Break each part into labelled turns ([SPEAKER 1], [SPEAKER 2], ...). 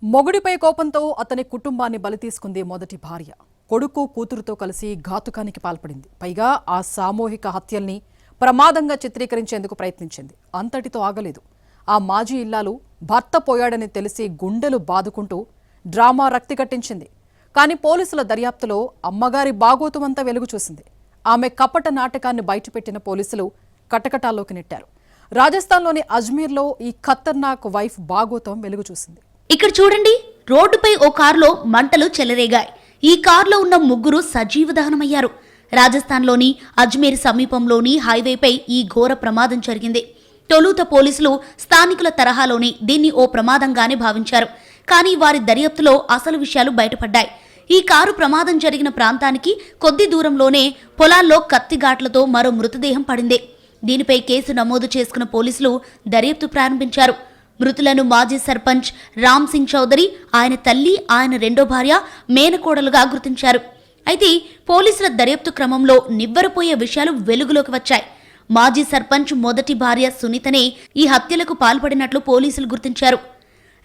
[SPEAKER 1] మొగుడిపై కోపంతో అతని కుటుంబాన్ని బలి తీసుకుంది మొదటి భార్య. కొడుకు కూతురుతో కలిసి ఘాతుకానికి పాల్పడింది. పైగా ఆ సామూహిక హత్యల్ని ప్రమాదంగా చిత్రీకరించేందుకు ప్రయత్నించింది. అంతటితో ఆగలేదు. ఆ మాజీ ఇల్లాలు భర్త పోయాడని తెలిసి గుండెలు బాదుకుంటూ డ్రామా రక్తి కట్టించింది. కానీ పోలీసుల దర్యాప్తులో అమ్మగారి బాగోతుమంతా వెలుగు చూసింది. ఆమె కపట నాటకాన్ని బయటపెట్టిన పోలీసులు కటకటాల్లోకి నెట్టారు. రాజస్థాన్లోని అజ్మీర్లో ఈ ఖతర్నాక్ వైఫ్ బాగోతం వెలుగు చూసింది.
[SPEAKER 2] ఇక్కడ చూడండి, రోడ్డుపై ఓ కారులో మంటలు చెలరేగాయి. ఈ కారులో ఉన్న ముగ్గురు సజీవ దహనమయ్యారు. రాజస్థాన్లోని అజ్మీర్ సమీపంలోని హైవేపై ఈ ఘోర ప్రమాదం జరిగింది. తొలుత పోలీసులు స్థానికుల తరహాలోనే దీన్ని ఓ ప్రమాదంగానే భావించారు. కానీ వారి దర్యాప్తులో అసలు విషయాలు బయటపడ్డాయి. ఈ కారు ప్రమాదం జరిగిన ప్రాంతానికి కొద్ది దూరంలోనే పొలాల్లో కత్తిఘాట్లతో మరో మృతదేహం పడింది. దీనిపై కేసు నమోదు చేసుకున్న పోలీసులు దర్యాప్తు ప్రారంభించారు. మృతులను మాజీ సర్పంచ్ రామ్ సింగ్ చౌదరి, ఆయన తల్లి, ఆయన రెండో భార్య, మేనకోడలుగా గుర్తించారు. అయితే పోలీసుల దర్యాప్తు క్రమంలో నివ్వెరపోయే విషయాలు వెలుగులోకి వచ్చాయి. మాజీ సర్పంచ్ మొదటి భార్య సునీతనే ఈ హత్యలకు పాల్పడినట్లు పోలీసులు గుర్తించారు.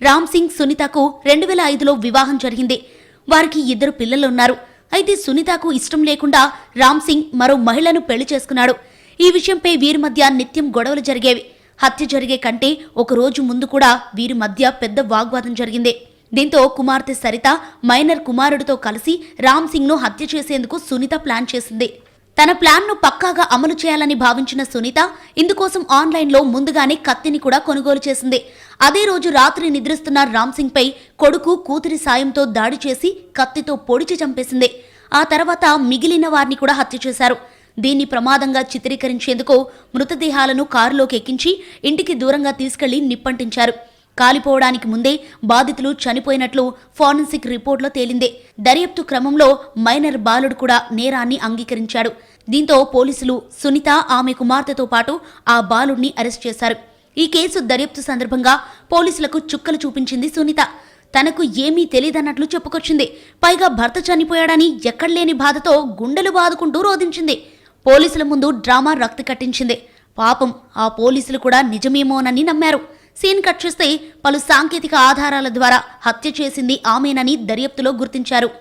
[SPEAKER 2] రామ్ సింగ్ సునీతకు 2005లో వివాహం జరిగింది. వారికి 2 పిల్లలున్నారు. అయితే సునీతకు ఇష్టం లేకుండా రామ్ సింగ్ మరో మహిళను పెళ్లి చేసుకున్నాడు. ఈ విషయంపై వీరి మధ్య నిత్యం గొడవలు జరిగేవి. హత్య జరిగే కంటే ఒక రోజు ముందు కూడా వీరి మధ్య పెద్ద వాగ్వాదం జరిగింది. దీంతో కుమార్తె సరిత మైనర్ కుమారుడితో కలిసి రామ్ సింగ్ ను హత్య చేసేందుకు సునీత ప్లాన్ చేసింది. తన ప్లాన్ ను పక్కాగా అమలు చేయాలని భావించిన సునీత ఇందుకోసం ఆన్లైన్లో ముందుగానే కత్తిని కూడా కొనుగోలు చేసింది. అదే రోజు రాత్రి నిద్రిస్తున్న రామ్ సింగ్ పై కొడుకు కూతురి సాయంతో దాడి చేసి కత్తితో పొడిచి చంపేసింది. ఆ తర్వాత మిగిలిన వారిని కూడా హత్య చేశారు. దీన్ని ప్రమాదంగా చిత్రీకరించేందుకు మృతదేహాలను కారులోకి ఎక్కించి ఇంటికి దూరంగా తీసుకెళ్లి నిప్పంటించారు. కాలిపోవడానికి ముందే బాధితులు చనిపోయినట్లు ఫోరెన్సిక్ రిపోర్టులో తేలింది. దర్యాప్తు క్రమంలో మైనర్ బాలుడు కూడా నేరాన్ని అంగీకరించాడు. దీంతో పోలీసులు సునీత, ఆమె కుమార్తెతో పాటు ఆ బాలుడిని అరెస్ట్ చేశారు. ఈ కేసు దర్యాప్తు సందర్భంగా పోలీసులకు చుక్కలు చూపించింది సునీత. తనకు ఏమీ తెలియదన్నట్లు చెప్పుకొచ్చింది. పైగా భర్త చనిపోయాడని ఎక్కడలేని బాధతో గుండెలు బాదుకుంటూ రోధించింది. పోలీసుల ముందు డ్రామా రక్తి కట్టించింది. పాపం ఆ పోలీసులు కూడా నిజమేమోనని నమ్మారు. సీన్ కట్ చేస్తే పలు సాంకేతిక ఆధారాల ద్వారా హత్య చేసింది ఆమెనని దర్యాప్తులో గుర్తించారు.